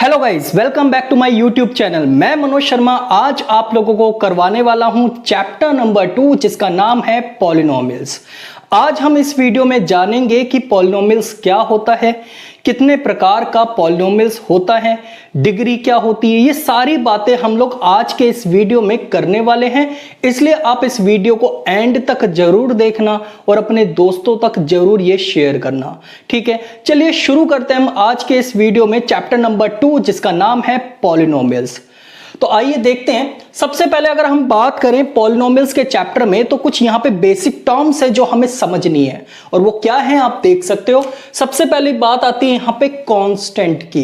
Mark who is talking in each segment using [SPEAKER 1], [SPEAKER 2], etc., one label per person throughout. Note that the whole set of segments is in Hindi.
[SPEAKER 1] Hello guys, welcome back to my YouTube channel. मैं मनोज शर्मा आज आप लोगों को करवाने वाला हूं चैप्टर नंबर 2 जिसका नाम है पॉलिनोमियल्स। आज हम इस वीडियो में जानेंगे कि पॉलिनोमियल्स क्या होता है, कितने प्रकार का पॉलिनोमियल्स होता है, डिग्री क्या होती है। ये सारी बातें हम लोग आज के इस वीडियो में करने वाले हैं, इसलिए आप इस वीडियो को एंड तक जरूर देखना और अपने दोस्तों तक जरूर ये शेयर करना। ठीक है, चलिए शुरू करते हैं हम आज के इस वीडियो में चैप्टर नंबर 2 जिसका नाम है पॉलिनोमियल्स। तो आइए देखते हैं। सबसे पहले अगर हम बात करें पॉलिनोमियल्स के चैप्टर में तो कुछ यहां पे बेसिक टर्म्स है जो हमें समझनी है, और वो क्या है आप देख सकते हो। सबसे पहली बात आती है यहां पे कांस्टेंट की,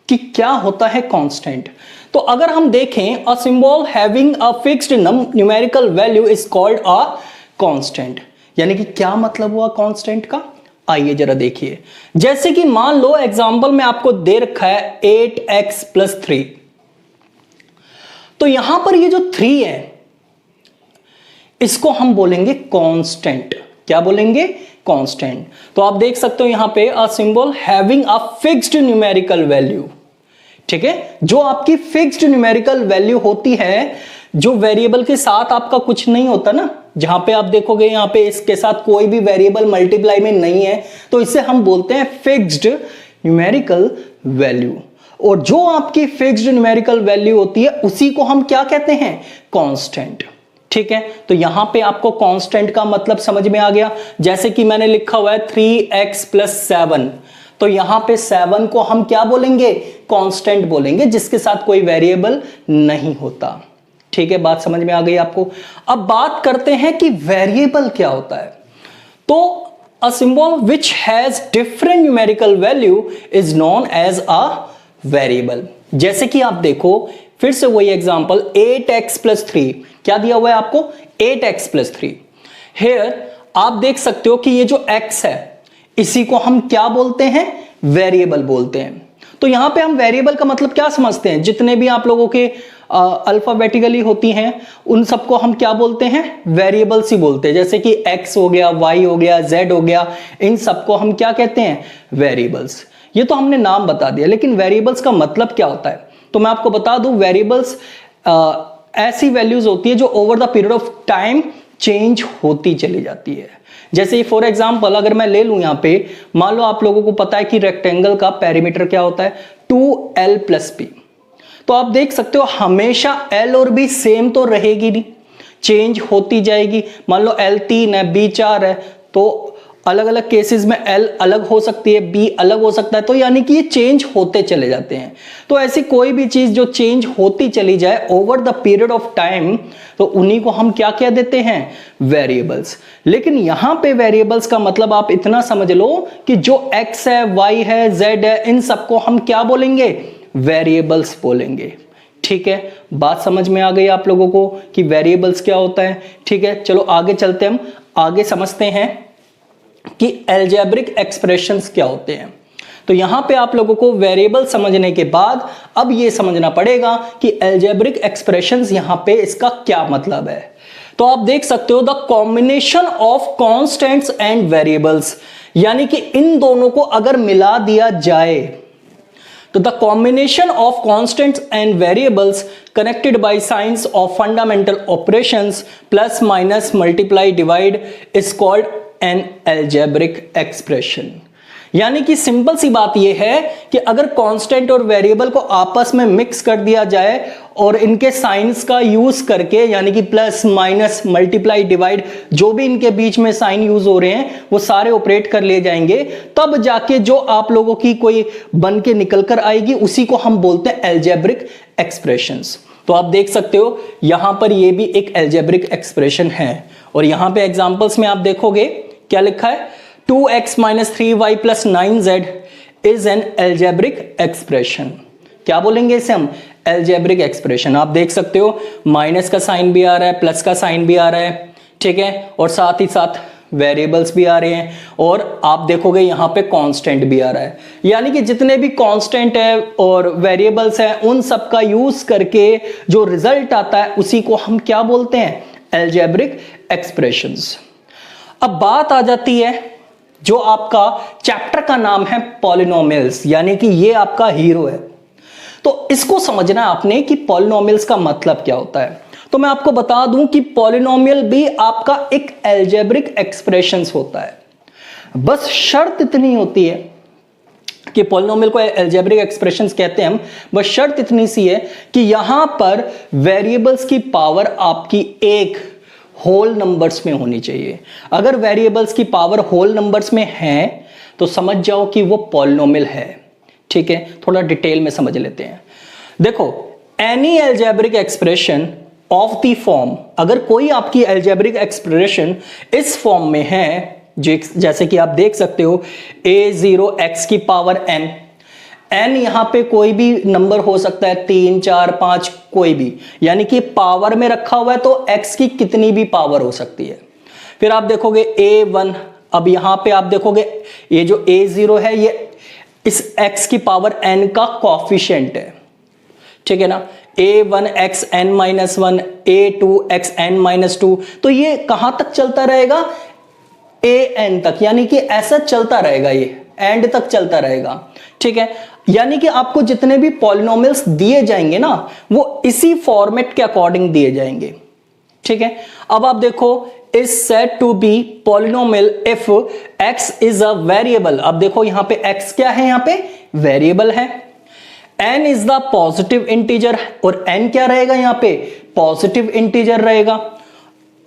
[SPEAKER 1] कि क्या होता है कांस्टेंट। तो अगर हम देखें, a symbol having a fixed numerical value is called a constant. यानी कि क्या मतलब हुआ कांस्टेंट का, आइए जरा देखिए। जैसे कि मान लो एग्जांपल में आपको दे रखा है 8x + 3, तो यहां पर ये जो 3 है इसको हम बोलेंगे कांस्टेंट। क्या बोलेंगे? कांस्टेंट। तो आप देख सकते हो यहां पे a symbol having a fixed numerical value. ठीक है, जो आपकी फिक्स्ड न्यूमेरिकल वैल्यू होती है, जो वेरिएबल के साथ आपका कुछ नहीं होता ना, जहां पे आप देखोगे यहां पे इसके साथ कोई भी वेरिएबल मल्टीप्लाई में नहीं है, तो इसे हम बोलते हैं फिक्स्ड न्यूमेरिकल वैल्यू। और जो आपकी फिक्स्ड न्यूमेरिकल वैल्यू होती है उसी को हम क्या कहते हैं? कांस्टेंट। ठीक है, तो यहां पे आपको कांस्टेंट का मतलब समझ में आ गया। जैसे कि मैंने लिखा हुआ है 3x + 7, तो यहां पे 7 को हम क्या बोलेंगे? कांस्टेंट बोलेंगे, जिसके साथ कोई वेरिएबल नहीं होता। ठीक है, बात समझ में आ गई आपको। अब बात करते हैं कि वेरिएबल क्या होता है। तो a symbol which has different numerical value is known as a variable. जैसे कि आप देखो, फिर से वही एग्जांपल 8x + 3, क्या दिया हुआ है आपको? 8x + 3। हियर आप देख सकते हो कि ये जो x है इसी को हम क्या बोलते हैं? वेरिएबल बोलते हैं। तो यहां पे हम वेरिएबल का मतलब क्या समझते हैं? जितने भी आप लोगों के अल्फाबेटिकली होती हैं उन सबको हम क्या बोलते हैं? वेरिएबल्स ही बोलते हैं। जैसे कि x हो गया, y हो गया, z हो गया, इन सबको हम क्या कहते हैं? वेरिएबल्स। ये तो हमने नाम बता दिया, लेकिन वेरिएबल्स का मतलब क्या होता है तो मैं आपको बता दूं। वेरिएबल्स ऐसी वैल्यूज होती है जो over the period of time change होती चली जाती है। जैसे फॉर एग्जांपल अगर मैं ले लूं यहां पे, मान लो आप लोगों को पता है कि रेक्टेंगल का पेरीमीटर क्या होता है? 2l + b। तो आप देख सकते हो हमेशा l और b सेम तो रहेगी नहीं, चेंज होती जाएगी। मान लो l 3 है, b 4 है, तो अलग अलग केसेस में l अलग हो सकती है, b अलग हो सकता है, तो यानी कि ये चेंज होते चले जाते हैं। तो ऐसी कोई भी चीज जो चेंज होती चली जाए over the period of time, तो उन्हीं को हम क्या कह देते हैं? वेरिएबल्स। लेकिन यहां पे वेरिएबल्स का मतलब आप इतना समझ लो कि जो x है, y है, z है, इन सबको हम क्या बोलेंगे? वेरिएबल्स बोलेंगे। ठीक है, बात समझ में आ गई आप लोगों को कि वेरिएबल्स क्या होता है। ठीक है, चलो आगे चलते हैं, हम आगे समझते हैं कि अलजेब्रिक एक्सप्रेशंस क्या होते हैं। तो यहां पे आप लोगों को वेरिएबल समझने के बाद अब ये समझना पड़ेगा कि अलजेब्रिक एक्सप्रेशंस यहां पे इसका क्या मतलब है। तो आप देख सकते हो the combination of constants and variables, यानी कि इन दोनों को अगर मिला दिया जाए तो the combination of constants and variables connected by science of fundamental operations plus minus multiply divide is called an algebraic expression. यानी कि सिंपल सी बात यह है कि अगर कांस्टेंट और वेरिएबल को आपस में मिक्स कर दिया जाए और इनके साइंस का यूज करके, यानी कि प्लस माइनस मल्टीप्लाई डिवाइड, जो भी इनके बीच में साइन यूज हो रहे हैं वो सारे ऑपरेट कर लिए जाएंगे, तब जाके जो आप लोगों की कोई बन के निकल कर आएगी उसी को हम बोलते हैं अलजेब्रिक एक्सप्रेशंस। तो आप देख सकते हो यहां पर ये भी एक अलजेब्रिक एक्सप्रेशन है। और यहां पे एग्जांपल्स में आप देखोगे क्या लिखा है? 2x - 3y + 9z is an algebraic expression. क्या बोलेंगे इसे हम? Algebraic expression. आप देख सकते हो माइनस का साइन भी आ रहा है, प्लस का साइन भी आ रहा है। ठीक है, और साथ ही साथ वेरिएबल्स भी आ रहे हैं, और आप देखोगे यहां पे कांस्टेंट भी आ रहा है। यानी कि जितने भी कांस्टेंट है और वेरिएबल्स हैं उन सब का यूज करके जो रिजल्ट आता है उसी को हम क्या बोलते हैं? Algebraic expressions. अब बात आ जाती है जो आपका चैप्टर का नाम है पॉलिनोमियल्स, यानी कि ये आपका हीरो है। तो इसको समझना है आपने कि पॉलिनोमियल्स का मतलब क्या होता है। तो मैं आपको बता दूं कि पॉलिनोमियल भी आपका एक अलजेब्रिक एक्सप्रेशंस होता है। बस शर्त इतनी होती है कि पॉलिनोमियल को अलजेब्रिक एक्सप्रेशंस कहते हैं हम, बस शर्त इतनी सी है कि यहां पर वेरिएबल्स की पावर आपकी एक होल नंबर्स में होनी चाहिए। अगर वेरिएबल्स की पावर होल नंबर्स में है तो समझ जाओ कि वो पॉलिनोमियल है। ठीक है, थोड़ा डिटेल में समझ लेते हैं। देखो, any algebraic expression of the form, अगर कोई आपकी अलजेब्रिक एक्सप्रेशन इस फॉर्म में है, जैसे कि आप देख सकते हो a0 x की पावर n, n यहां पे कोई भी नंबर हो सकता है, 3 4 5 कोई भी, यानी कि पावर में रखा हुआ है तो x की कितनी भी पावर हो सकती है। फिर आप देखोगे a1, अब यहां पे आप देखोगे ये जो a0 है ये इस x की पावर n का कोएफिशिएंट है। ठीक है ना, a1 x n-1, a2 x n-2, तो ये कहां तक चलता रहेगा, an तक, यानी कि ऐसा चलता रहेगा, ये एंड तक चलता रहेगा। ठीक है, यानी कि आपको जितने भी पॉलिनोमियल्स दिए जाएंगे ना वो इसी फॉर्मेट के अकॉर्डिंग दिए जाएंगे। ठीक है, अब आप देखो, is said to be polynomial if x is a variable. अब देखो यहां पे x क्या है, यहां पे वेरिएबल है। n is the positive integer, और n क्या रहेगा, यहां पे पॉजिटिव इंटीजर रहेगा।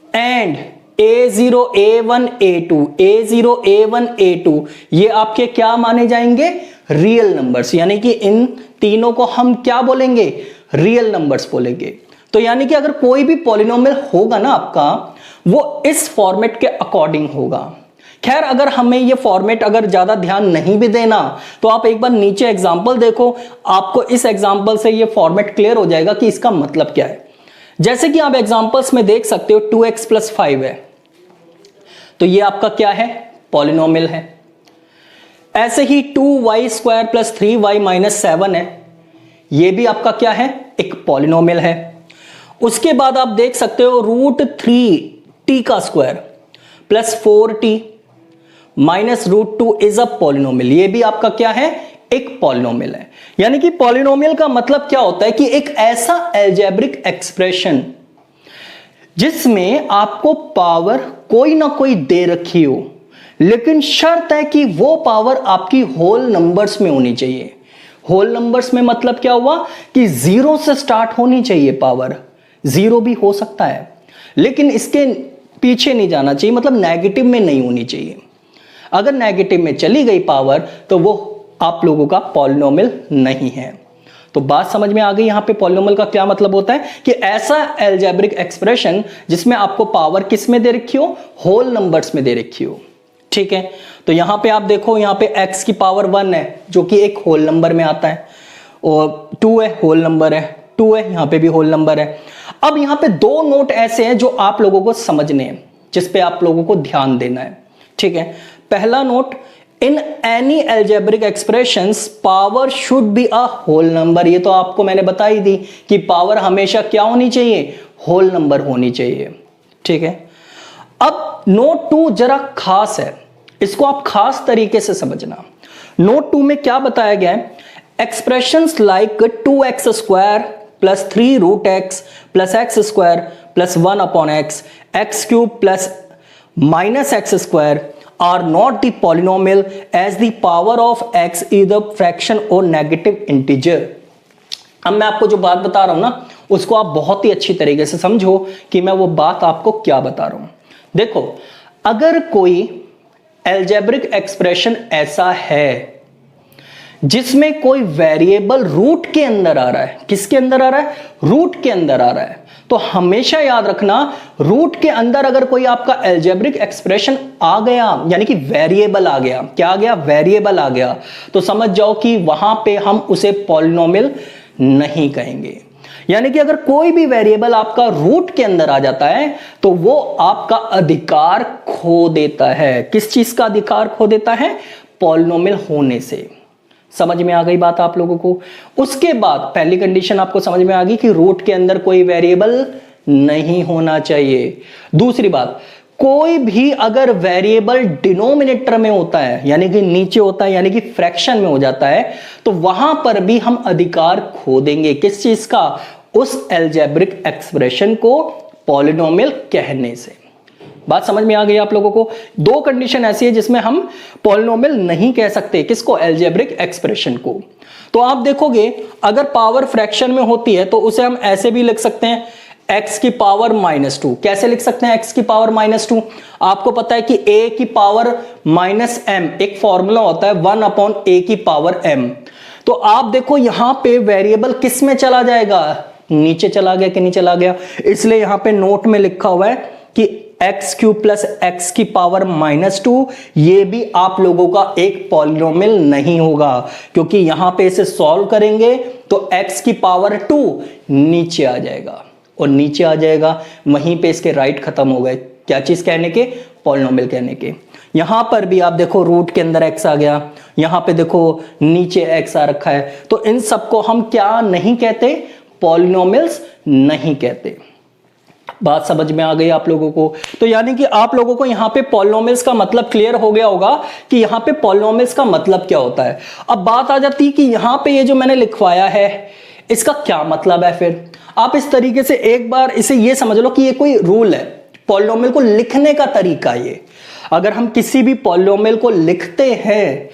[SPEAKER 1] And a0 a1 a2 a0 a1 a2 ये आपके क्या माने जाएंगे, रियल नंबर्स, यानी कि इन तीनों को हम क्या बोलेंगे, रियल नंबर्स बोलेंगे। तो यानी कि अगर कोई भी पॉलिनोमियल होगा ना आपका, वो इस फॉर्मेट के अकॉर्डिंग होगा। खैर, अगर हमें ये फॉर्मेट अगर ज्यादा ध्यान नहीं भी देना तो आप एक बार नीचे एग्जांपल देखो, आपको इस एग्जांपल से ये फॉर्मेट क्लियर हो जाएगा कि इसका मतलब क्या है। जैसे कि आप एग्जांपल्स में देख सकते हो 2x + 5 है, तो ये आपका क्या है, पॉलिनोमियल है। ऐसे ही 2y² + 3y - 7 है, ये भी आपका क्या है, एक पॉलिनोमियल है। उसके बाद आप देख सकते हो √3t² + 4t -√2 is a polynomial, ये भी आपका क्या है, एक पॉलिनोमियल है। यानी कि पॉलिनोमियल का मतलब क्या होता है कि एक ऐसा अलजेब्रिक एक्सप्रेशन जिसमें आपको पावर कोई ना कोई दे रखी हो, लेकिन शर्त है कि वो पावर आपकी होल नंबर्स में होनी चाहिए। होल नंबर्स में मतलब क्या हुआ कि 0 से स्टार्ट होनी चाहिए पावर, 0 भी हो सकता है लेकिन इसके पीछे नहीं जाना चाहिए, मतलब नेगेटिव में नहीं होनी चाहिए। अगर नेगेटिव में चली गई पावर तो वो आप लोगों का पॉलिनोमियल नहीं है। तो बात समझ में आ गई यहां पे पॉलिनोमियल का क्या मतलब होता है कि ऐसा अलजेब्रिक एक्सप्रेशन जिसमें आपको पावर किस में दे रखी हो, होल नंबर्स में दे रखी हो। ठीक है, तो यहां पे आप देखो, यहां पे x की पावर 1 है जो कि एक होल नंबर में आता है, और 2 है, होल नंबर है, 2 है, यहां पे भी होल नंबर है। अब यहां पे दो नोट ऐसे हैं जो आप लोगों को समझने हैं, जिस पे आप लोगों को ध्यान देना है। ठीक है, पहला note, in any algebraic expressions power should be a whole number. ये तो आपको मैंने बता ही दी कि पावर हमेशा क्या होनी चाहिए, होल नंबर होनी चाहिए। ठीक है, अब नोट 2 जरा खास है, इसको आप खास तरीके से समझना। नोट 2 में क्या बताया गया है, expressions like 2x² + 3√x + x² + 1/x, x³ + -x² are not the polynomial as the power of x either fraction or negative integer। अब मैं आपको जो बात बता रहा हूं ना उसको आप बहुत ही अच्छी तरीके से समझो कि मैं वो बात आपको क्या बता रहा हूं। देखो, अगर कोई अलजेब्रिक एक्सप्रेशन ऐसा है जिसमें कोई वेरिएबल रूट के अंदर आ रहा है, किसके अंदर आ रहा है, रूट के अंदर आ रहा है, तो हमेशा याद रखना रूट के अंदर अगर कोई आपका अलजेब्रिक एक्सप्रेशन आ गया, यानी कि वेरिएबल आ गया, क्या आ गया, वेरिएबल आ गया, तो समझ जाओ कि वहां पे हम उसे पॉलिनोमियल नहीं कहेंगे। यानी कि अगर कोई भी वेरिएबल आपका रूट के अंदर आ जाता है तो वो आपका अधिकार खो देता है। किस चीज का अधिकार खो देता है, पॉलिनोमियल होने से। समझ में आ गई बात आप लोगों को। उसके बाद पहली कंडीशन आपको समझ में आ गई कि रूट के अंदर कोई वेरिएबल नहीं होना चाहिए। दूसरी बात, कोई भी अगर वेरिएबल डिनोमिनेटर में होता है, यानी कि नीचे होता है, यानी कि फ्रैक्शन में हो जाता है, तो वहां पर भी हम अधिकार खो देंगे। किस चीज का? उस अलजेब्रिक एक्सप्रेशन को पॉलिनोमियल कहने से। बात समझ में आ गई आप लोगों को? दो कंडीशन ऐसी है जिसमें हम पॉलिनोमियल नहीं कह सकते। किसको? अलजेब्रिक एक्सप्रेशन को। तो आप देखोगे अगर पावर फ्रैक्शन में होती है तो उसे हम ऐसे भी लिख सकते हैं, x की पावर -2। कैसे लिख सकते हैं x की पावर -2? आपको पता है कि a की पावर -m एक फॉर्मूला होता है 1/a की पावर m। तो आप देखो यहां पे वेरिएबल किस में चला जाएगा? नीचे चला गया कि नहीं चला गया? इसलिए यहां पे नोट में लिखा हुआ है कि x³ प्लस x की पावर -2 ये भी आप लोगों का एक पॉलिनोमियल नहीं होगा, क्योंकि यहां पे इसे सॉल्व करेंगे तो x की पावर 2 नीचे आ जाएगा, और नीचे आ जाएगा वहीं पे इसके राइट खत्म हो गए। क्या चीज कहने के? पॉलिनोमियल कहने के। यहां पर भी आप देखो रूट के अंदर x आ गया, यहां पे देखो नीचे x आ रखा है, तो इन सबको हम क्या नहीं कहते? पॉलिनोमियल्स नहीं कहते। बात समझ में आ गई आप लोगों को? तो यानी कि आप लोगों को यहां पे पॉलिनोमियल्स का मतलब क्लियर हो गया होगा कि यहां पे पॉलिनोमियल्स का मतलब क्या होता है। अब बात आ जाती है कि यहां पे ये जो मैंने लिखवाया है इसका क्या मतलब है। फिर आप इस तरीके से एक बार इसे ये समझ लो कि ये कोई रूल है, पॉलिनोमियल को लिखने का तरीका। ये अगर हम किसी भी पॉलिनोमियल को लिखते हैं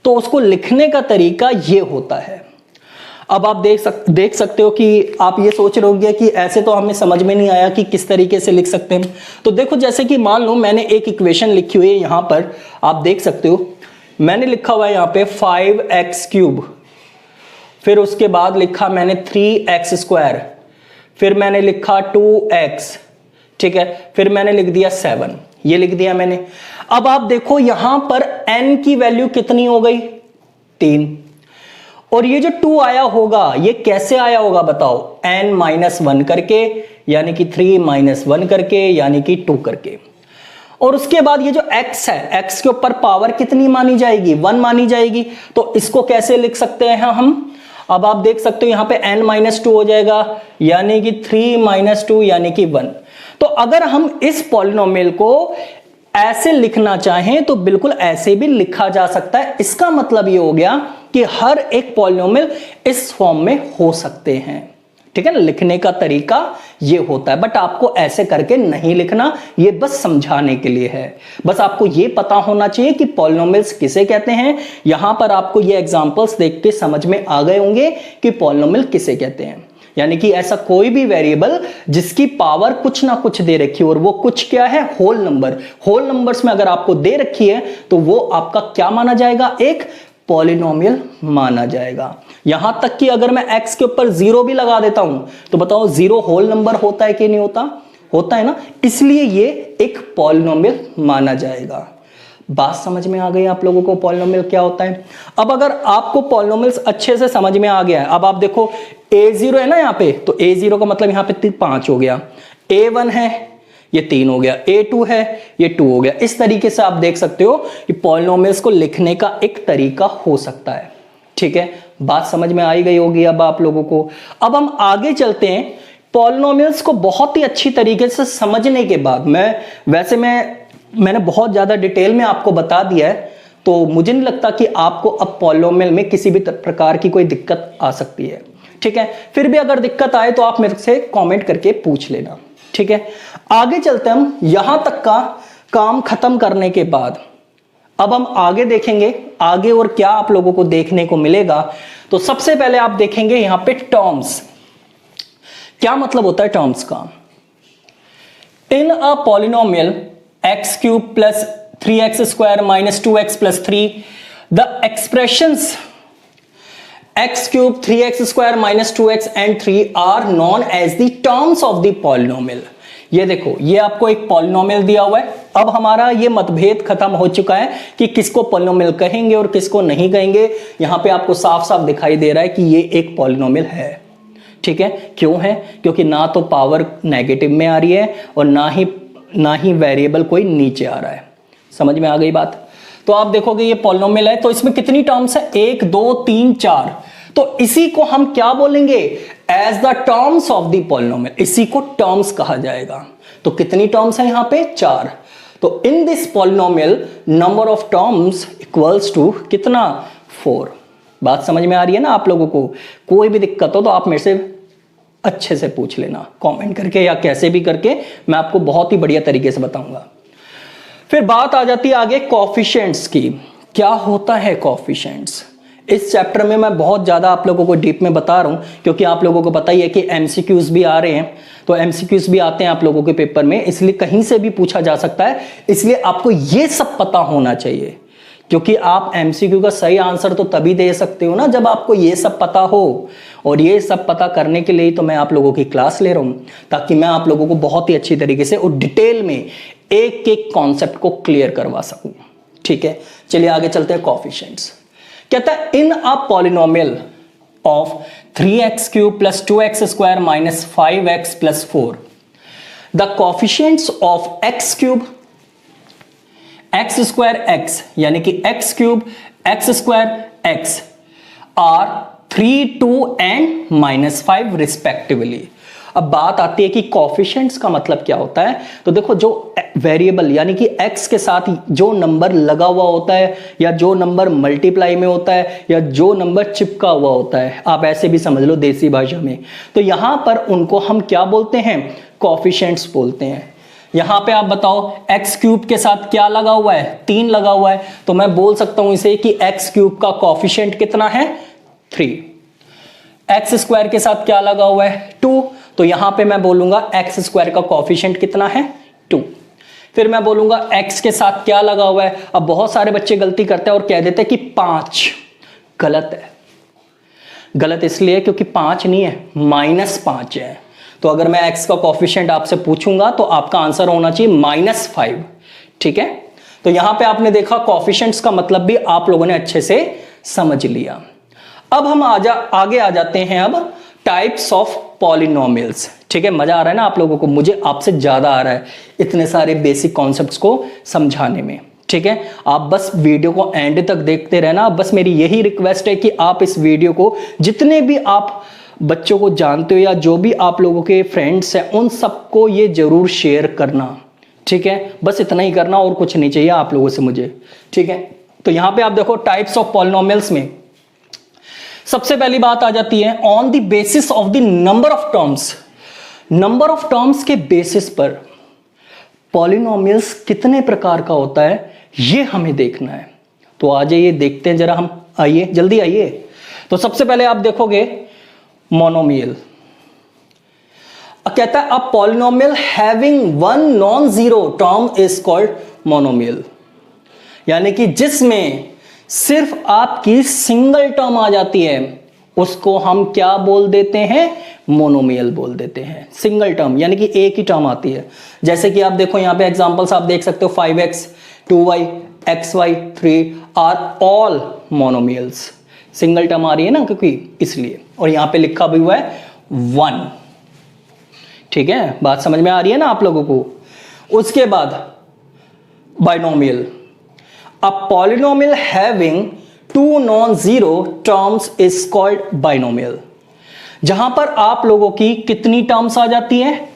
[SPEAKER 1] तो उसको लिखने का तरीका ये होता है। अब आप देख सकते हो कि आप ये सोच रहे होंगे कि ऐसे तो हमें समझ में नहीं आया कि किस तरीके से लिख सकते हैं। तो देखो जैसे कि मान लो मैंने एक इक्वेशन लिखी हुई है, यहां पर आप देख सकते हो मैंने लिखा हुआ है यहां पे 5x³, फिर उसके बाद लिखा मैंने 3x², फिर मैंने लिखा 2x, ठीक है, फिर मैंने लिख दिया 7, ये लिख दिया मैंने। अब आप देखो यहां पर n की वैल्यू कितनी हो गई? 3। और ये जो 2 आया होगा ये कैसे आया होगा बताओ? n-1 करके, यानी कि 3-1 करके, यानी कि 2 करके। और उसके बाद ये जो x है, x के ऊपर पावर कितनी मानी जाएगी? 1 मानी जाएगी। तो इसको कैसे लिख सकते हैं हम? अब आप देख सकते हो यहां पे n-2 हो जाएगा, यानी कि 3-2 यानी कि 1। तो अगर हम इस पॉलिनोमियल को ऐसे लिखना चाहें तो बिल्कुल ऐसे भी लिखा जा सकता है। इसका मतलब ये हो गया कि हर एक पॉलिनोमियल इस फॉर्म में हो सकते हैं, ठीक है ना। लिखने का तरीका ये होता है, बट आपको ऐसे करके नहीं लिखना, ये बस समझाने के लिए है। बस आपको ये पता होना चाहिए कि पॉलिनोमियल्स किसे कहते हैं। यहां पर आपको ये एग्जांपल्स देख के समझ में आ गए होंगे कि पॉलिनोमियल किसे कहते हैं। यानी कि ऐसा कोई भी वेरिएबल जिसकी पावर कुछ ना कुछ दे रखी है, और वो कुछ क्या है? Whole number. होल नंबर्स में अगर आपको दे रखी है तो वो आपका क्या माना जाएगा? एक पॉलिनोमियल माना जाएगा। यहां तक कि अगर मैं x के ऊपर 0 भी लगा देता हूं तो बताओ 0 होल नंबर होता है कि नहीं होता? होता है ना, इसलिए ये एक पॉलिनोमियल माना जाएगा। बात समझ में आ गई आप लोगों को पॉलिनोमियल क्या होता है? अब अगर आपको पॉलिनोमियल्स अच्छे से समझ में आ गया है, अब आप देखो a0 है ना यहाँ पे, तो a0 का मतलब यहाँ पे 5 हो गया, a1 है ये 3 हो गया, a2 है ये 2 हो गया। इस तरीके से आप देख सकते हो कि पॉलिनोमियल्स को लिखने का एक तरीका हो सकता है, ठीक है। बात समझ में आई गई होगी अब आप लोगों को। अब हम आगे चलते हैं। पॉलिनोमियल्स को बहुत ही अच्छी तरीके से समझने के बाद, मैंने बहुत ज्यादा डिटेल में आपको बता दिया है, तो मुझे नहीं लगता कि आपको अब पॉलिनोमियल में किसी भी प्रकार की कोई दिक्कत आ सकती है, ठीक है। फिर भी अगर दिक्कत आए तो आप मेरे से कमेंट करके पूछ लेना, ठीक है। आगे चलते हैं हम। यहां तक का काम खत्म करने के बाद अब हम आगे देखेंगे आगे और क्या आप लोगों को देखने को मिलेगा। तो सबसे पहले आप देखेंगे यहां पे टर्म्स। क्या मतलब होता है टर्म्स का? In a polynomial x³ plus 3x² minus 2x plus 3 the expressions x³ 3x² minus 2x and 3 are known as the terms of the polynomial. ये देखो, ये आपको एक पॉलिनोमियल दिया हुआ है। अब हमारा ये मतभेद खत्म हो चुका है कि किसको पॉलिनोमियल कहेंगे और किसको नहीं कहेंगे। यहां पे आपको साफ साफ दिखाई दे रहा है कि ये एक पॉलिनोमियल है, ठीक है। क्यों है? क्योंकि ना तो पावर नेगेटिव में आ रही है और ना ही वेरिएबल कोई नीचे आ रहा है। समझ में आ गई बात? तो आप देखोगे ये पॉलिनोमियल है, तो इसमें कितनी टर्म्स है? 1 2 3 4। तो इसी को हम क्या बोलेंगे? As the terms of the polynomial. इसी को टर्म्स कहा जाएगा, तो कितनी टर्म्स है यहां पे? 4। तो in this polynomial number of terms equals to कितना? 4। बात समझ में आ रही है ना आप लोगों को? कोई भी दिक्कत हो तो आप मेरे से अच्छे से पूछ लेना कमेंट करके या कैसे भी करके, मैं आपको बहुत ही बढ़िया तरीके से बताऊंगा। फिर बात आ जाती है आगे कोएफिशिएंट्स की। क्या होता है कोएफिशिएंट्स? इस चैप्टर में मैं बहुत ज़्यादा आप लोगों को डीप में बता रहा हूँ, क्योंकि आप लोगों को पता ही है कि एमसीक्यूज भी आ रहे हैं, तो एमसीक्यूज भी आते हैं आप लोगों के पेपर में, इसलिए कहीं से भी पूछा जा सकता है, इसलिए आपको ये सब पता होना चाहिए। क्योंकि आप एमसीक्यू का सही आंसर तो तभी दे सकते हो ना जब आपको ये सब पता हो, और ये सब पता करने के लिए ही तो मैं आप लोगों की क्लास ले रहा हूँ, ताकि मैं आप लोगों को बहुत ही अच्छी तरीके से और डिटेल में एक एक कॉन्सेप्ट को क्लियर करवा सकूं। ठीक है, चलिए आगे चलते हैं। कोएफिशिएंट्स कहता है in a polynomial of 3x³ + 2x² - 5x + 4 the coefficients of x³ x² यानी कि x³ x² x are 3, 2 and -5 respectively. अब बात आती है कि कोएफिशिएंट्स का मतलब क्या होता है। तो देखो, जो वेरिएबल यानी कि x के साथ जो नंबर लगा हुआ होता है, या जो नंबर मल्टीप्लाई में होता है, या जो नंबर चिपका हुआ होता है, आप ऐसे भी समझ लो देसी भाषा में, तो यहां पर उनको हम क्या बोलते हैं? कोएफिशिएंट्स बोलते हैं। यहां पे आप बताओ x³ के साथ क्या लगा हुआ है? 3 लगा हुआ है, तो मैं बोल सकता हूं इसे कि x³ का कोएफिशिएंट कितना है? 3। x² के साथ क्या लगा हुआ है? 2, तो यहां पे मैं बोलूंगा x² का कोएफिशिएंट कितना है? 2। फिर मैं बोलूंगा x के साथ क्या लगा हुआ है? अब बहुत सारे बच्चे गलती करते हैं और कह देते हैं कि 5। गलत है। गलत इसलिए क्योंकि 5 नहीं है, -5 है। तो अगर मैं x का कोएफिशिएंट आपसे पूछूंगा तो आपका आंसर होना चाहिए -5। ठीक है, तो यहां पे आपने देखा कोएफिशिएंट्स का मतलब भी आप लोगों ने अच्छे से समझ लिया। अब हम आगे आ जाते हैं अब टाइप्स ऑफ पॉलिनोमियल्स। ठीक है, मजा आ रहा है ना आप लोगों को? मुझे आपसे ज्यादा आ रहा है इतने सारे बेसिक कॉन्सेप्ट्स को समझाने में। ठीक है, आप बस वीडियो को एंड तक देखते रहना। बस मेरी यही रिक्वेस्ट है कि आप इस वीडियो को जितने भी आप बच्चों को जानते हो या जो भी आप लोगों के फ्रेंड्स हैं उन सबको ये जरूर शेयर करना। ठीक है, बस इतना ही करना और कुछ नहीं चाहिए आप लोगों से मुझे। ठीक है, तो यहां पे आप देखो टाइप्स ऑफ पॉलिनोमियल्स में सबसे पहली बात आ जाती है on the basis of the number of terms. Number of terms के बेसिस पर पॉलिनोमियल्स कितने प्रकार का होता है ये हमें देखना है। तो आ जाइए देखते हैं जरा हम, आइए जल्दी आइए। तो सबसे पहले आप देखोगे मोनोमियल। कहता है a polynomial having one non zero term is called monomial, यानी कि जिसमें सिर्फ आपकी सिंगल टर्म आ जाती है उसको हम क्या बोल देते हैं? मोनोमियल बोल देते हैं। सिंगल टर्म यानी कि एक ही टर्म आती है। जैसे कि आप देखो यहां पे एग्जांपल्स आप देख सकते हो 5x 2y xy 3 are all monomials. Single term आ रही है ना क्योंकि इसलिए, और यहां पे लिखा भी हुआ है 1। ठीक है, बात समझ में आ रही है ना आप लोगों को? उसके बाद binomial. A polynomial having 2 non-zero terms is called binomial. जहां पर आप लोगों की कितनी टर्म्स आ जाती हैं?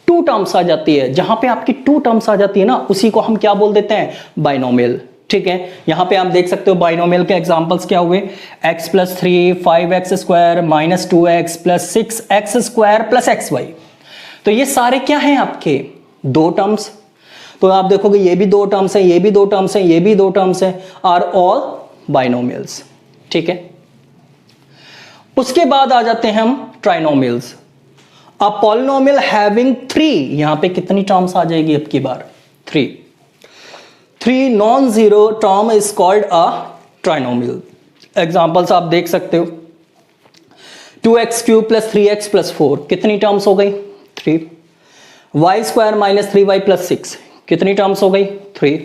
[SPEAKER 1] 2 टर्म्स आ जाती है। जहां पे आपकी 2 टर्म्स आ जाती है ना, उसी को हम क्या बोल देते हैं? बाइनोमियल। ठीक है, यहां पे आप देख सकते हो बाइनोमियल के एग्जांपल्स क्या हुए? x + 3 5x² - 2x + 6x² + xy। तो ये सारे क्या हैं आपके? 2 टर्म्स। तो आप देखोगे ये भी 2 टर्म्स हैं, ये भी 2 टर्म्स हैं, ये भी 2 टर्म्स हैं, आर ऑल बाइनोमियल्स। ठीक है, उसके बाद आ जाते हैं हम ट्राइनोमियल्स। अ पॉलिनोमियल हैविंग 3, यहां पे कितनी टर्म्स आ जाएगी अब की बार? 3 non-zero term is called a trinomial. Examples आप देख सकते हो 2x³ + 3x + 4, कितनी टर्म्स हो गई? 3। y² - 3y + 6, कितनी टर्म्स हो गई? 3।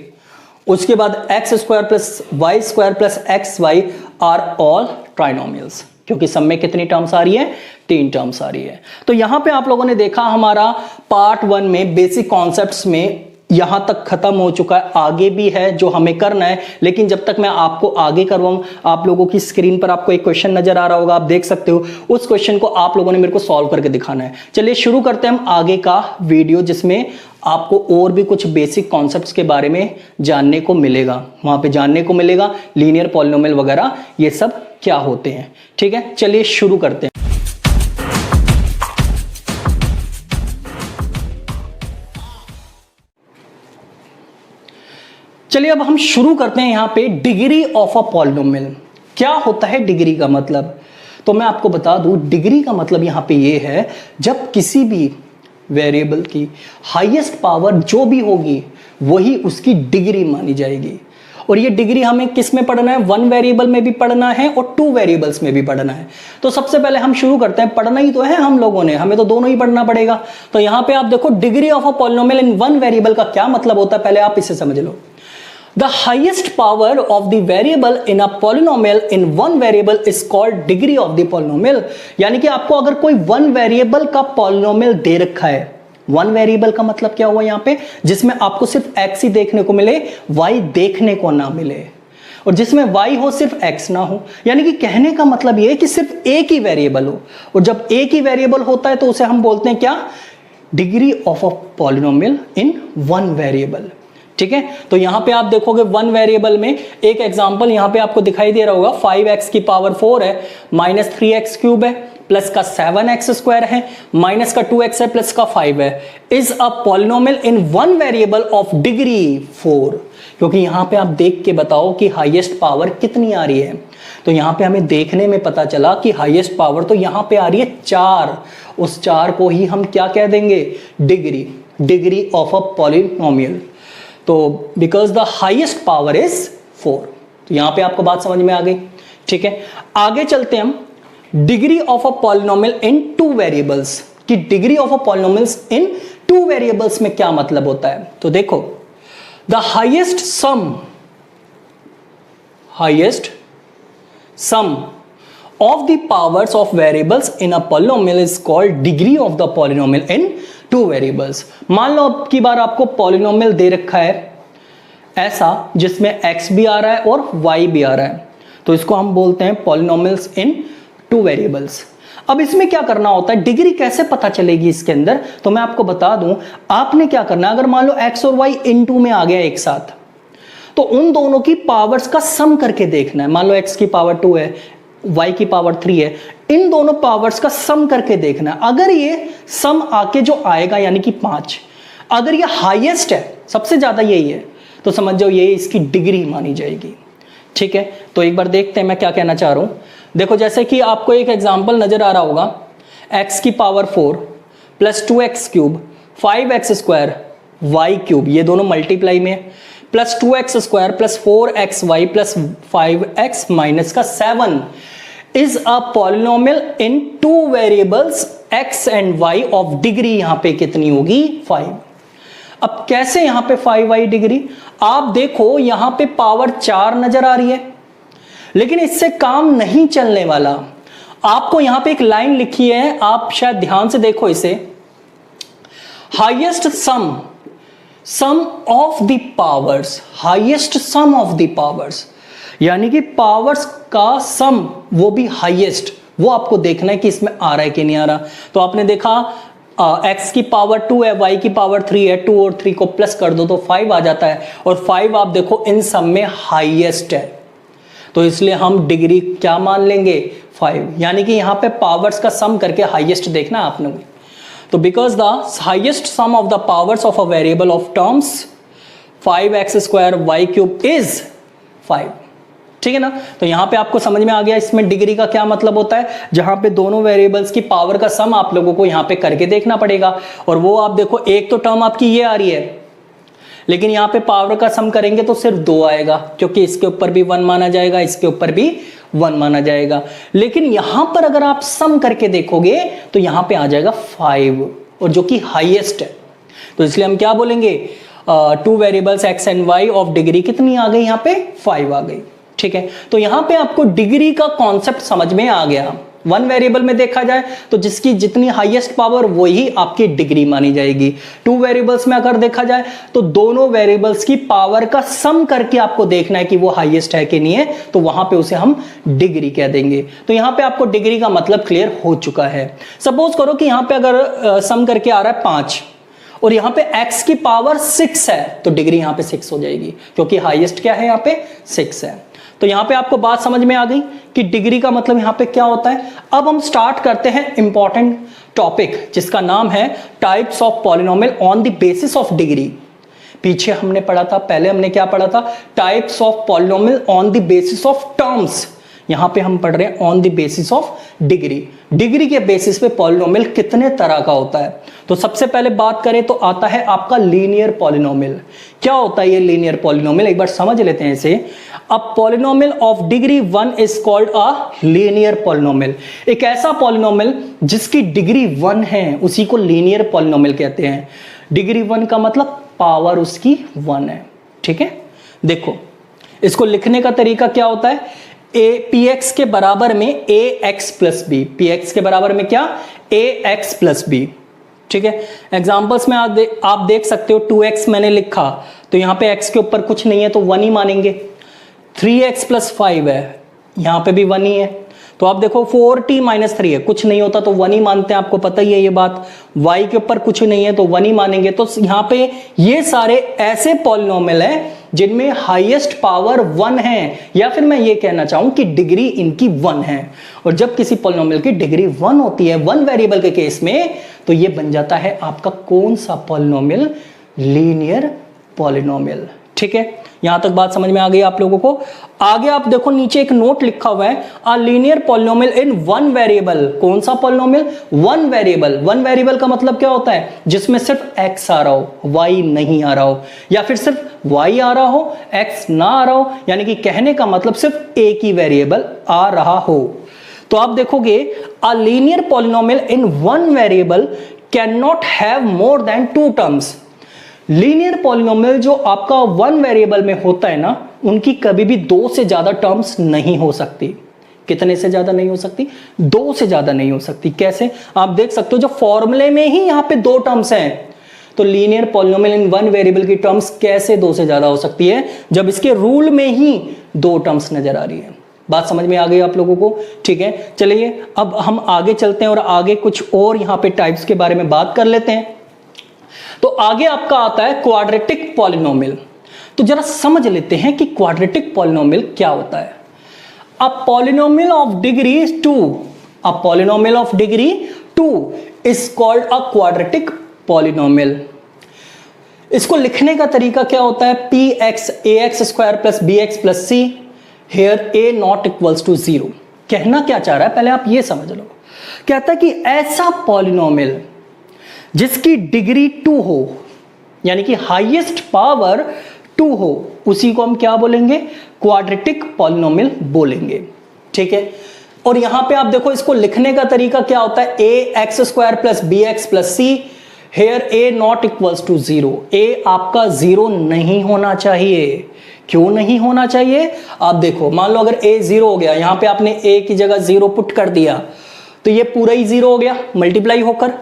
[SPEAKER 1] उसके बाद x² + y² + xy are all trinomials, क्योंकि सब में कितनी टर्म्स आ रही है? 3 टर्म्स आ रही है। तो यहां पे आप लोगों ने देखा हमारा पार्ट 1 में बेसिक कॉन्सेप्ट्स में यहां तक खत्म हो चुका है, आगे भी है जो हमें करना है, लेकिन जब तक मैं आपको आगे करवाऊं, आप लोगों की स्क्रीन पर आपको एक क्वेश्चन नजर आ रहा होगा, आप देख सकते हो, उस क्वेश्चन को आप लोगों ने मेरे को सॉल्व करके दिखाना है। चलिए शुरू करते हैं हम आगे का वीडियो, जिसमें आपको और भी कुछ बेसिक कॉन्सेप्ट्स के बारे में जानने को मिलेगा, वहां पे जानने को मिलेगा लीनियर पॉलिनोमियल वगैरह ये सब क्या होते हैं। ठीक है, चलिए शुरू करते हैं। चलिए अब हम शुरू करते हैं यहां पे डिग्री ऑफ अ पॉलिनोमियल। क्या होता है डिग्री का मतलब? तो मैं आपको बता दूं, डिग्री का मतलब यहां पे ये है जब किसी भी वेरिएबल की हाईएस्ट पावर जो भी होगी वही उसकी डिग्री मानी जाएगी। और ये डिग्री हमें किस में पढ़ना है? वन वेरिएबल में भी पढ़ना है और टू वेरिएबल्स में भी पढ़ना है। तो सबसे पहले हम शुरू करते हैं, पढ़ना ही तो है हम लोगों ने, हमें तो दोनों ही पढ़ना पड़ेगा। तो यहां पे आप देखो degree of a polynomial in one variable का क्या मतलब होता है, पहले आप इसे समझ लो। The highest power of the variable in a polynomial in one variable is called degree of the polynomial। यानी कि आपको अगर कोई वन वेरिएबल का पॉलिनोमियल दे रखा है, वन वेरिएबल का मतलब क्या हुआ यहाँ पे, जिसमें आपको सिर्फ x ही देखने को मिले, y देखने को ना मिले, और जिसमें y हो सिर्फ x ना हो। यानी कि कहने का मतलब ये है कि सिर्फ एक ही वेरिएबल हो, और जब एक ही वेरिएबल होता है तो उसे हम बोलते हैं क्या? Degree of a polynomial in one variable. ठीक है, तो यहां पे आप देखोगे वन वेरिएबल में एक एग्जांपल यहां पे आपको दिखाई दे रहा होगा, 5x की पावर 4 है, माइनस 3x क्यूब है, प्लस का 7x स्क्वायर है, माइनस का 2x है, प्लस का 5 है, is a polynomial in one variable of degree 4। क्योंकि यहां पे आप देख के बताओ कि हाईएस्ट पावर कितनी आ रही है। तो यहां पे हमें देखने में पता चला कि हाईएस्ट पावर तो यहां पे आ रही है 4, उस 4 को ही हम क्या कह देंगे? Degree of a polynomial. तो because the highest power is 4। तो यहां पे आपको बात समझ में आ गई। ठीक है, आगे चलते हैं हम degree of a polynomial in two variables कि degree of a polynomials in two variables में क्या मतलब होता है। तो देखो, the highest sum of the powers of variables in a polynomial is called degree of the polynomial in two variables। मान लो अब की बार आपको पॉलिनोमियल दे रखा है ऐसा जिसमें x भी आ रहा है और y भी आ रहा है, तो इसको हम बोलते हैं पॉलिनोमियल्स इन टू वेरिएबल्स। अब इसमें क्या करना होता है, डिग्री कैसे पता चलेगी इसके अंदर? तो मैं आपको बता दूं, आपने क्या करना है, अगर मान लो x और y इन टू में आ गया एक साथ, तो उन दोनों की पावर्स का सम करके देखना है। मान लो x की पावर 2 है, y की पावर 3 है, इन दोनों पावर्स का सम करके देखना है। अगर ये सम आके जो आएगा यानी कि 5, अगर ये हाईएस्ट है, सबसे ज्यादा यही है, तो समझ जाओ ये इसकी डिग्री मानी जाएगी। ठीक है, तो एक बार देखते हैं मैं क्या कहना चाह रहा हूं। देखो, जैसे कि आपको एक एग्जांपल नजर आ रहा होगा, x की power 4 plus 2x cube, 5x square, y cube, ये दोनों मल्टीप्लाई में, plus 2x square plus 4xy plus 5x minus का 7 is a polynomial in two variables x and y of degree यहां पे कितनी होगी? 5। अब कैसे यहां पे 5y डिग्री? आप देखो यहां पे पावर 4 नजर आ रही है, लेकिन इससे काम नहीं चलने वाला। आपको यहां पे एक लाइन लिखी है, आप शायद ध्यान से देखो इसे, highest sum of the powers, highest sum of the powers, यानी कि पावर्स का सम वो भी हाईएस्ट, वो आपको देखना है कि इसमें आ रहा है कि नहीं आ रहा। तो आपने देखा x की पावर 2 है, y की पावर 3 है, 2 और 3 को प्लस कर दो तो 5 आ जाता है, और 5 आप देखो इन सब में हाईएस्ट है, तो इसलिए हम डिग्री क्या मान लेंगे? 5। यानी कि यहां पे पावर्स का सम करके हाईएस्ट देखना आपने। तो because the highest sum of the powers of a variable of terms 5x square y cube is 5। ठीक है ना, तो यहां पे आपको समझ में आ गया इसमें डिग्री का क्या मतलब होता है, जहां पे दोनों वेरिएबल्स की पावर का सम आप लोगों को यहां पे करके देखना पड़ेगा। और वो आप देखो, एक तो टर्म आपकी ये आ रही है, लेकिन यहां पे पावर का सम करेंगे तो सिर्फ 2 आएगा, क्योंकि इसके ऊपर भी 1 माना जाएगा, इसके ऊपर भी 1 माना जाएगा। लेकिन यहां पर अगर आप सम करके देखोगे तो यहां पे आ जाएगा 5, और जो कि हाईएस्ट है। तो इसलिए हम क्या बोलेंगे, two variables x and y of degree कितनी आ गई? यहां पे 5 आ गई। ठीक है, तो यहां पे आपको डिग्री का कॉन्सेप्ट समझ में आ गया। वन वेरिएबल में देखा जाए तो जिसकी जितनी हाईएस्ट पावर वही आपकी डिग्री मानी जाएगी। टू वेरिएबल्स में अगर देखा जाए तो दोनों वेरिएबल्स की पावर का सम करके आपको देखना है कि वो हाईएस्ट है कि नहीं है, तो वहां पे उसे हम डिग्री कह देंगे। तो यहां पे आपको डिग्री का मतलब क्लियर हो चुका है। सपोज करो कि यहां पे अगर सम करके आ रहा है 5 और यहां पे x की पावर 6 है, तो डिग्री यहां पे 6 हो जाएगी, क्योंकि हाईएस्ट क्या है, यहां पे 6 है। तो यहां पे आपको बात समझ में आ गई कि डिग्री का मतलब यहां पे क्या होता है। अब हम स्टार्ट करते हैं इंपॉर्टेंट टॉपिक जिसका नाम है types of polynomial on the basis of degree. पीछे हमने पढ़ा था, पहले हमने क्या पढ़ा था, types of polynomial on the basis of terms. यहां पे हम पढ़ रहे हैं on the basis of degree. Degree के बेसिस पे पॉलिनोमियल कितने तरह का होता है। तो सबसे पहले बात करें तो आता है आपका लीनियर पॉलिनोमियल। क्या होता है ये लीनियर पॉलिनोमियल, एक बार समझ लेते हैं इसे। अ polynomial of degree 1 is called a linear polynomial. एक ऐसा पॉलिनोमियल जिसकी डिग्री 1 है उसी को लीनियर पॉलिनोमियल कहते हैं। डिग्री 1 का मतलब पावर उसकी 1 है। ठीक है, देखो इसको लिखने का तरीका क्या होता है, पी एक्स के बराबर में a x plus b. P x के बराबर में क्या, ए एक्स प्लस बी। ठीक है, एग्जाम्पल्स में आप देख सकते हो 2x मैंने लिखा तो यहां पे x के ऊपर कुछ नहीं है तो 1 ही मानेंगे। 3x प्लस 5 है, यहां पे भी 1 ही है। तो आप देखो 4t माइनस 3 है, कुछ नहीं होता तो 1 ही मानते हैं, आपको पता ही है ये बात। y के ऊपर कुछ नहीं है तो 1 ही मानेंगे। तो यहां पे ये सारे ऐसे पॉलिनोमियल हैं जिनमें हाईएस्ट पावर 1 है, या फिर मैं ये कहना चाहूं कि डिग्री इनकी 1 है। और जब किसी पॉलिनोमियल की डिग्री 1 होती है वन वेरिएबल के केस में, तो ये बन जाता है आपका कौन सा पॉलिनोमियल, लीनियर पॉलिनोमियल। ठीक है, यहां तक बात समझ में आ गई आप लोगों को। आगे आप देखो नीचे एक नोट लिखा हुआ है, a linear polynomial in one variable. कौन सा polynomial, one variable. One variable का मतलब क्या होता है, जिसमें सिर्फ x आ रहा हो, y नहीं आ रहा हो, या फिर सिर्फ y आ रहा हो, x ना आ रहा हो, यानी कि कहने का मतलब सिर्फ एक ही वेरिएबल आ रहा हो। तो आप देखोगे a linear polynomial in one variable can not have more than 2 terms. Linear polynomial जो आपका वन वेरिएबल में होता है ना, उनकी कभी भी 2 से ज्यादा टर्म्स नहीं हो सकती। कितने से ज्यादा नहीं हो सकती, 2 से ज्यादा नहीं हो सकती। कैसे, आप देख सकते हो जो फॉर्मूले में ही यहां पे 2 टर्म्स हैं, तो linear polynomial in one variable की टर्म्स कैसे 2 से ज्यादा हो सकती है, जब इसके रूल में ही 2 टर्म्स नजर आ रही है। बात समझ में आ गई आप लोगों को। ठीक है, चलिए अब हम आगे चलते हैं और आगे कुछ और यहां पे टाइप्स के बारे में बात कर लेते हैं। तो आगे आपका आता है क्वाड्रेटिक पॉलिनोमियल। तो जरा समझ लेते हैं कि क्वाड्रेटिक पॉलिनोमियल क्या होता है। A polynomial of degree 2, a polynomial of degree 2 is called a quadratic polynomial. इसको लिखने का तरीका क्या होता है, P X A x square plus B x plus C, here A not equals to 0। कहना क्या चाह रहा है, पहले आप ये समझ लो। कहता है कि ऐसा पॉलिनोमियल जिसकी डिग्री 2 हो, यानी कि हाईएस्ट पावर 2 हो, उसी को हम क्या बोलेंगे, क्वाड्रेटिक पॉलिनोमियल बोलेंगे। ठीक है, और यहां पे आप देखो इसको लिखने का तरीका क्या होता है, a x square plus B x plus C, here A not equals to 0। A आपका 0 नहीं होना चाहिए। क्यों नहीं होना चाहिए, आप देखो मान लो अगर ए 0 हो गया, यहां पे आपने ए की जगह 0 पुट कर दिया, तो ये पूरा ही 0 हो गया मल्टीप्लाई होकर।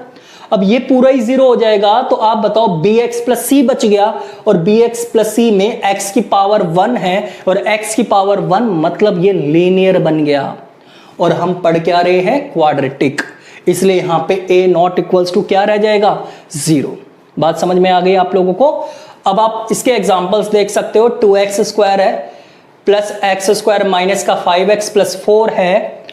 [SPEAKER 1] अब ये पूरा ही 0 हो जाएगा, तो आप बताओ bx प्लस सी बच गया, और bx प्लस सी में x की पावर 1 है, और x की पावर 1 मतलब ये लीनियर बन गया। और हम पढ़ क्या रहे हैं, क्वाड्रेटिक, इसलिए यहां पे a नॉट इक्वल्स टू क्या रह जाएगा, 0। बात समझ में आ गई आप लोगों को। अब आप इसके एग्जांपल्स देख सकते हो, 2x स्क्वायर है प्लस एक्स स्क्वायर माइनस का 5x प्लस 4 है,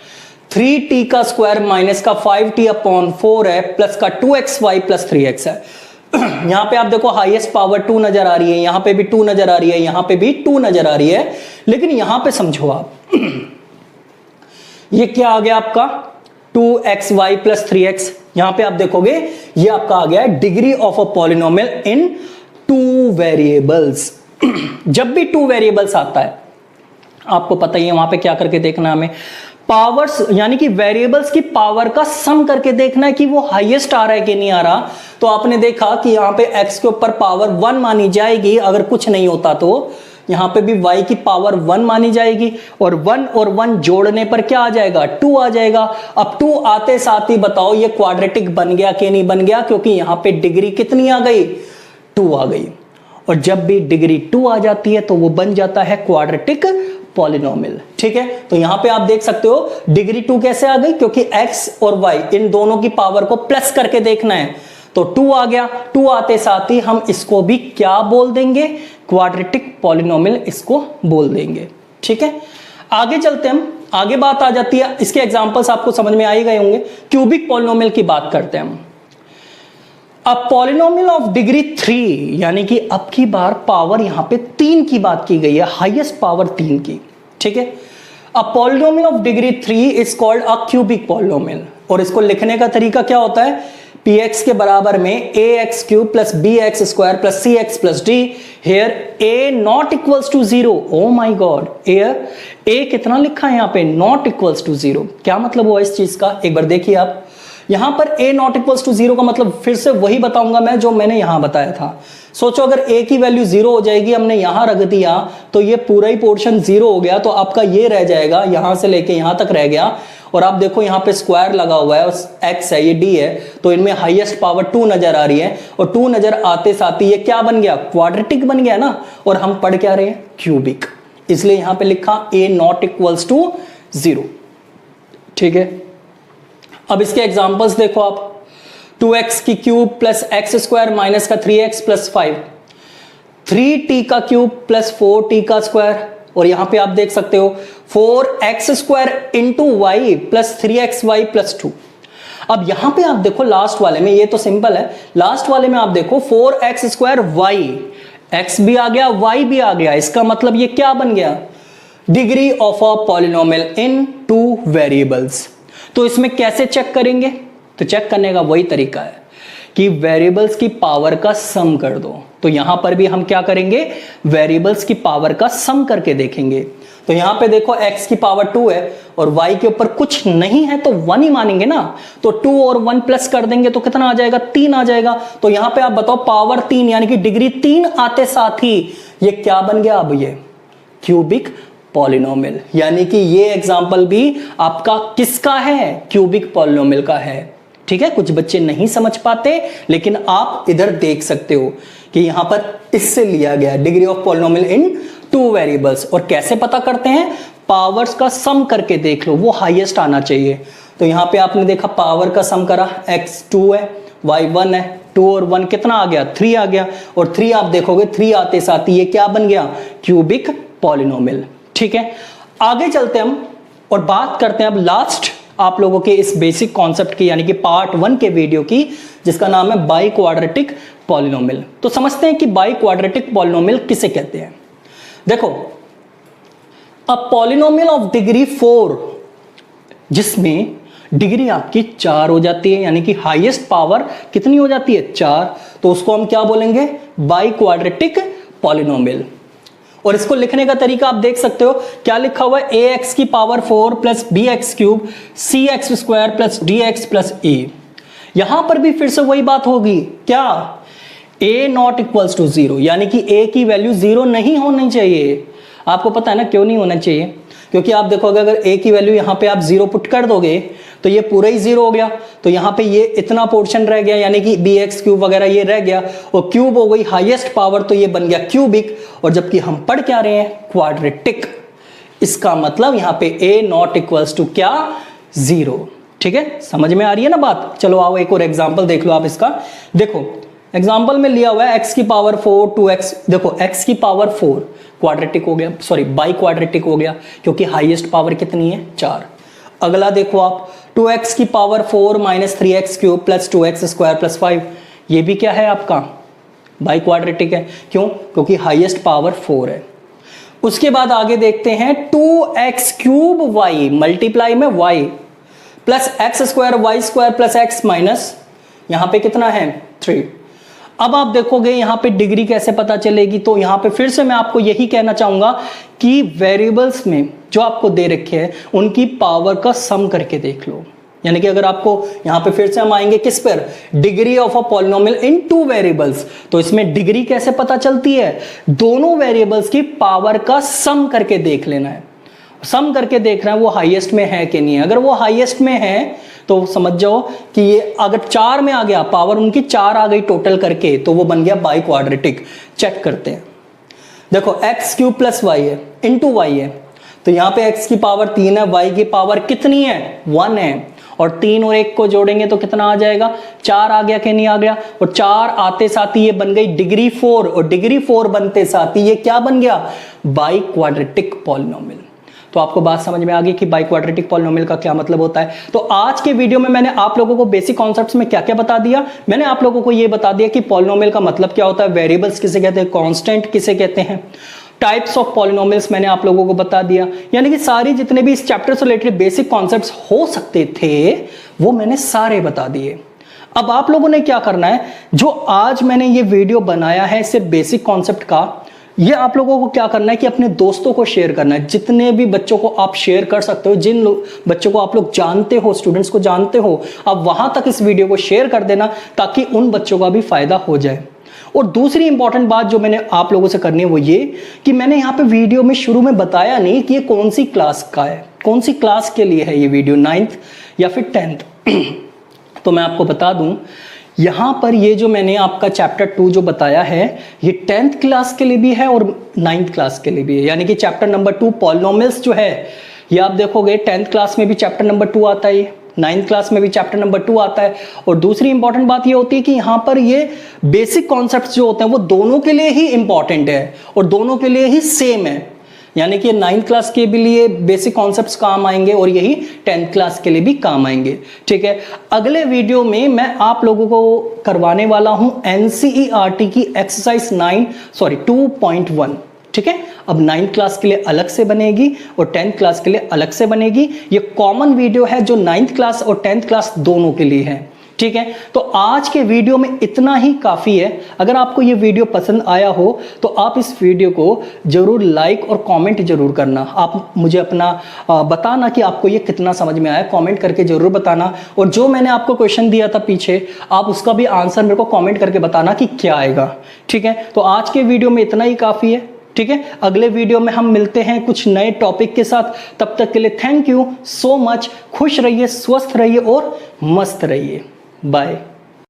[SPEAKER 1] 3t का स्क्वायर माइनस का 5t अपॉन 4 है, प्लस का 2xy प्लस 3x है। यहां पे आप देखो हाईएस्ट पावर 2 नजर आ रही है, यहां पे भी 2 नजर आ रही है, यहां पे भी 2 नजर आ रही है। लेकिन यहां पे समझो आप, ये क्या आ गया आपका 2xy प्लस 3x। यहां पे आप देखोगे ये आपका आ गया है degree of a polynomial in 2 variables. जब भी 2 वेरिएबल्स आता है, आपको पता ही है वहां पे क्या करके देखना हमें, पावर्स यानी कि वेरिएबल्स की पावर का सम करके देखना है कि वो हाईएस्ट आ रहा है कि नहीं आ रहा। तो आपने देखा कि यहां पे x के ऊपर पावर 1 मानी जाएगी अगर कुछ नहीं होता तो यहाँ पे भी y की पावर 1 मानी जाएगी और 1 और 1 जोड़ने पर क्या आ जाएगा, 2 आ जाएगा। अब 2 आते साथ ही बताओ ये क्वाड्रेटिक बन गया कि नहीं बन गया, क्योंकि यहाँ पे डिग्री कितनी आ गई, 2 आ गई। और जब भी डिग्री 2 आ जाती है तो वो बन जाता है क्वाड्रेटिक पॉलिनोमियल। ठीक है, तो यहां पे आप देख सकते हो डिग्री 2 कैसे आ गई, क्योंकि x और y इन दोनों की पावर को प्लस करके देखना है, तो 2 आ गया। 2 आते साथ ही हम इसको भी क्या बोल देंगे, क्वाड्रेटिक पॉलिनोमियल इसको बोल देंगे। ठीक है, आगे चलते हम, आगे बात आ जाती है, इसके एग्जांपल्स आपको समझ में आ ही गए होंगे। क्यूबिक पॉलिनोमियल की बात करते हैं हम। अब पॉलिनोमियल ऑफ डिग्री 3, यानी कि अब की बार पावर यहां पे 3 की बात की गई है, हाईएस्ट पावर 3 की। ठीक है, अब polynomial of degree 3 is called a cubic polynomial, और इसको लिखने का तरीका क्या होता है, px के बराबर में ax cube plus bx square plus cx plus d, here a not equals to 0। Oh my god, here a कितना लिखा है यहाँ पे, नॉट इक्वल्स टू 0। क्या मतलब हुआ इस चीज का, एक बार देखिए आप। यहां पर a नॉट इक्वल्स टू 0 का मतलब फिर से वही बताऊंगा मैं जो मैंने यहां बताया था। सोचो अगर a की वैल्यू 0 हो जाएगी, हमने यहां रख दिया तो ये पूरा ही पोर्शन 0 हो गया, तो आपका ये रह जाएगा, यहां से लेके यहां तक रह गया। और आप देखो यहाँ पे स्क्वायर लगा हुआ है और x है, ये d है, तो इनमें हाईएस्ट पावर 2 नजर आ रही है, और 2 नजर आते साथ ही ये क्या बन गया, क्वाड्रेटिक बन गया ना। और हम पढ़ क्या रहे हैं, क्यूबिक, इसलिए यहां पे लिखा a नॉट इक्वल्स टू 0। ठीक है, अब इसके एग्जांपल्स देखो आप। 2x की cube plus x square minus का 3x प्लस 5, 3t का क्यूब प्लस 4t का स्क्वायर, और यहां पे आप देख सकते हो 4x square into Y plus 3xy plus 2। अब यहां पे आप देखो लास्ट वाले में, ये तो सिंपल है, लास्ट वाले में आप देखो 4x स्क्वायर y, x भी आ गया y भी आ गया, इसका मतलब ये क्या बन गया, degree of a polynomial in 2 variables. तो इसमें कैसे चेक करेंगे, तो चेक करने का वही तरीका है कि वेरिएबल्स की पावर का सम कर दो। तो यहां पर भी हम क्या करेंगे, वेरिएबल्स की पावर का सम करके देखेंगे। तो यहां पे देखो x की पावर 2 है और y के ऊपर कुछ नहीं है तो 1 ही मानेंगे ना, तो 2 और 1 प्लस कर देंगे तो कितना आ जाएगा, 3 आ जाएगा। तो यहां पे आप बताओ पावर 3 यानी कि डिग्री 3 आते साथ ही ये क्या बन गया, अब ये क्यूबिक पॉलिनोमियल। यानी कि ये एग्जांपल भी आपका किसका है, क्यूबिक पॉलिनोमियल का है। ठीक है, कुछ बच्चे नहीं समझ पाते, लेकिन आप इधर देख सकते हो कि यहां पर इससे लिया गया degree of polynomial in 2 variables. और कैसे पता करते हैं, पावर्स का सम करके देख लो, वो हाईएस्ट आना चाहिए। तो यहां पे आपने देखा पावर का सम करा, x 2 है, y 1 है, 2 और 1 कितना आ गया, 3 आ गया, और 3 आप देखोगे 3 आते साथ ही ये क्या बन गया, क्यूबिक पॉलिनोमियल। ठीक है, आगे चलते हम और बात करते हैं अब लास्ट आप लोगों के इस बेसिक कॉन्सेप्ट की, यानी कि पार्ट 1 के वीडियो की, जिसका नाम है बाई क्वाड्रेटिक पॉलिनोमियल। तो समझते हैं कि बाई क्वाड्रेटिक पॉलिनोमियल किसे कहते हैं। देखो, अब पॉलिनोमियल ऑफ डिग्री 4 जिसमें डिग्री आपकी 4 हो जाती है, यानी कि हाईएस्ट पावर कितनी हो जाती है, 4, तो उसको हम क्या बोलेंगे, बाई क्वाड्रेटिक पॉलिनोमियल। और इसको लिखने का तरीका आप देख सकते हो, क्या लिखा हुआ है, ax की power 4 plus bx cube cx square plus dx plus e। यहां पर भी फिर से वही बात होगी, क्या, a नॉट इक्वल्स टू 0, यानी कि a की वैल्यू 0 नहीं होनी चाहिए। आपको पता है ना क्यों नहीं होना चाहिए, क्योंकि आप देखोगे अगर a की वैल्यू यहां पे आप 0 पुट कर दोगे तो ये पूरा ही 0 हो गया, तो यहां पे ये इतना पोर्शन रह गया, यानी कि bx क्यूब वगैरह ये रह गया, और क्यूब हो गई हाईएस्ट पावर, तो ये बन गया क्यूबिक। और जबकि हम पढ़ क्या रहे हैं, क्वाड्रेटिक, इसका मतलब यहां पे a नॉट इक्वल्स टू क्या, 0। ठीक है, समझ में आ रही है ना बात। चलो आओ एक और एग्जाम्पल देख लो आप इसका। देखो एग्जाम्पल में लिया हुआ है x की पावर 4 2x, देखो x की पावर 4 क्वाड्रेटिक हो गया, सॉरी बाई क्वाड्रेटिक हो गया, क्योंकि हाईएस्ट पावर कितनी है, 4। अगला देखो आप 2x की power 4 minus 3x cube plus 2x square plus 5, ये भी क्या है आपका, बाई क्वाड्रेटिक है। क्यों, क्योंकि हाईएस्ट पावर 4 है। उसके बाद आगे देखते हैं 2x क्यूब y मल्टीप्लाई में y plus x square y square plus x minus यहां पे कितना है, 3। अब आप देखोगे यहां पे डिग्री कैसे पता चलेगी, तो यहां पे फिर से मैं आपको यही कहना चाहूंगा कि वेरिएबल्स में जो आपको दे रखे हैं उनकी पावर का सम करके देख लो। यानी कि अगर आपको यहां पे फिर से हम आएंगे किस पर, degree of a polynomial in two variables, तो इसमें डिग्री कैसे पता चलती है, दोनों वेरिएबल्स की पावर का सम करके देख लेना है, सम करके देखना है वो हाईएस्ट में है कि नहीं है। अगर वो हाईएस्ट में है तो समझ जाओ कि ये अगर 4 में आ गया, पावर उनकी 4 आ गई टोटल करके, तो वो बन गया बाई क्वाड्रेटिक। चेक करते हैं, देखो एक्स क्यूब प्लस वाई है इंटू वाई है, तो यहां पे x की पावर 3 है, y की पावर कितनी है 1 है, और 3 और 1 को जोड़ेंगे तो कितना आ जाएगा 4 आ गया कि नहीं आ गया, और 4 आते साथ ही ये बन गई डिग्री 4, और डिग्री 4 बनते साथ ही ये क्या बन गया, बाई क्वाड्रेटिक पॉलिनोमियल। तो आपको बात समझ में आ गई कि बाई क्वाड्रेटिक पॉलिनोमियल का क्या मतलब होता है। तो आज के वीडियो में मैंने आप लोगों को बेसिक कॉन्सेप्ट्स में क्या क्या बता दिया, मैंने आप लोगों को ये बता दिया कि पॉलिनोमियल का मतलब क्या होता है, वेरिएबल्स किसे कहते हैं, कांस्टेंट किसे कहते हैं, टाइप्स ऑफ पॉलिनोमियल्स मैंने आप लोगों को बता दिया, यानी कि सारी जितने भी इस चैप्टर से रिलेटेड बेसिक कॉन्सेप्ट्स हो सकते थे वो मैंने सारे बता दिए। अब आप लोगों ने क्या करना है, जो आज मैंने ये वीडियो बनाया है सिर्फ बेसिक कॉन्सेप्ट का, ये आप लोगों को क्या करना है कि अपने दोस्तों को शेयर करना है, जितने भी बच्चों को आप शेयर कर सकते हो, जिन बच्चों को आप लोग जानते हो, स्टूडेंट्स को जानते हो, आप वहां तक इस वीडियो को शेयर कर देना ताकि उन बच्चों का भी फायदा हो जाए। और दूसरी इंपॉर्टेंट बात जो मैंने आप लोगों से करनी है वो ये कि मैंने यहाँ पे वीडियो में शुरू में बताया नहीं कि ये कौन सी क्लास का है, कौन सी क्लास के लिए है ये वीडियो, 9th या फिर 10th। तो मैं आपको बता दूं, यहां पर ये जो मैंने आपका चैप्टर 2 जो बताया है ये 10th क्लास के लिए भी है और 9th क्लास के लिए भी है, यानी कि चैप्टर नंबर 2 पॉलिनोमियल्स जो है ये आप देखोगे 10th क्लास में भी चैप्टर नंबर 2 आता है, 9th क्लास में भी चैप्टर नंबर 2 आता है। और दूसरी इंपॉर्टेंट बात ये होती है कि यहाँ पर ये बेसिक कॉन्सेप्ट्स जो होते हैं वो दोनों के लिए ही इंपॉर्टेंट है और दोनों के लिए ही सेम है, यानी कि 9th क्लास के भी लिए बेसिक कॉन्सेप्ट्स काम आएंगे और यही 10th क्लास के लिए भी काम आएंगे। ठीक है, अगले वीडियो में मैं आप लोगों को करवाने वाला हूं NCERT की एक्सरसाइज 2.1। ठीक है, अब 9th क्लास के लिए अलग से बनेगी और 10th क्लास के लिए अलग से बनेगी। ये कॉमन वीडियो है जो 9th क्लास और 10th क्लास दोनों के लिए है। ठीक है, तो आज के वीडियो में इतना ही काफी है। अगर आपको ये वीडियो पसंद आया हो तो आप इस वीडियो को जरूर लाइक और कमेंट जरूर करना। आप मुझे अपना बताना कि आपको ये कितना समझ में आया, कमेंट करके जरूर बताना। और जो मैंने आपको क्वेश्चन दिया था पीछे, आप उसका भी आंसर मेरे को कमेंट करके बताना कि क्या आएगा। ठीक है, तो आज के वीडियो में इतना ही काफी है। ठीक है, अगले वीडियो में हम मिलते हैं कुछ नए टॉपिक के साथ। तब तक के लिए थैंक यू सो मच। खुश रहिए, स्वस्थ रहिए और मस्त रहिए। बाय।